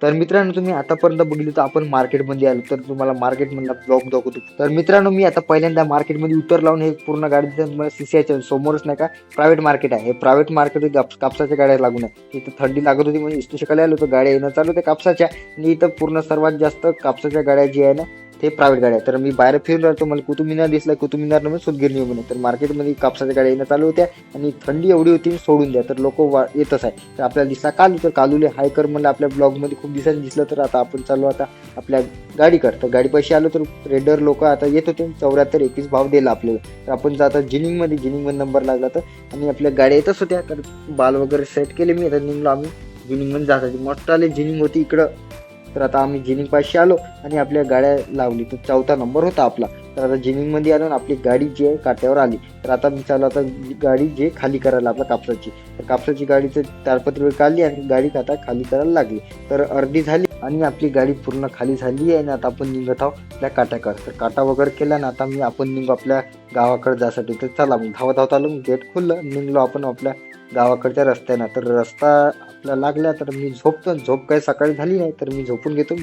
तर मित्रांनो, तुम्ही आतापर्यंत बघितलं तर आपण मार्केटमध्ये आलो, तर तुम्हाला मार्केटमधला ब्लॉग दाखवतो. तर मित्रांनो, मी आता पहिल्यांदा मार्केटमध्ये उतरलो आणि हे पूर्ण गाडीचं सीसीआयच्या समोरच नाही का प्रायव्हेट मार्केट आहे. हे प्रायव्हेट मार्केट कापसाच्या गाड्या लागून आहे. तिथं थंडी लागत होती म्हणजे इष्ट शिकायला आलो, तर गाड्या येणं चालू होत्या कापसाच्या. आणि इथं पूर्ण सर्वात जास्त कापसाच्या गाड्या जी आहे ना, ते प्रायव्हेट गाड्या आहे. तर मी बाहेर फिरून राहिलो, मला कुतुब मिनार दिसला, कुतुब मिनार म्हणून सुतगिरणी म्हणे. तर मार्केटमध्ये कापसाच्या गाड्या येणं चालू होत्या आणि थंडी एवढी होती सोडून द्या, तर लोक येतच आहे. तर आपल्याला दिसला कालू, तर कालूले हाय कर म्हणलं आपल्या ब्लॉगमध्ये खूप दिवसांनी दिसलं. तर आता आपण चालू आता आपल्या गाडीकर, तर गाडी पैसे आलो, तर रेडर लोक आता येत होते. 74-21 भाव दिला आपल्याला. तर आपण जाता जिनिंगमध्ये नंबर लागला तर, आणि आपल्या गाड्या येतच होत्या. तर बाल वगैरे सेट केले मी, आता निघलो आम्ही जिनिंगमध्ये जायसाठी. मस्त आले जिनिंग होती इकडं. तर आता आम्ही जिनिंग पाशी आलो आणि आपल्या गाड्या लावली. तर 4था नंबर होता आपला. तर आता जिनिंगमध्ये आलो आणि आपली गाडी जी आहे काट्यावर आली. तर आता मी चालू आता गाडी जे खाली करायला आपल्या कापसाची. तर कापसाची गाडीचं ताडपत्री काढली आणि गाडी आता खाली करायला लागली. तर अर्धी झाली आणि आपली गाडी पूर्ण खाली झाली आहे आणि आता आपण निघत आहोत आपल्या काट्याकडे. तर काटा वगैरे केला ना, आता आपण निघू आपल्या गावाकडे जायसाठी. तर चला मग धावत आलो, गेट खुललं, निघलो आपण आपल्या गावाकडच्या रस्त्यानं. तर रस्ता आपला लागला, तर मी झोपतो. झोप काही सकाळी झाली नाही, तर मी झोपून घेतो.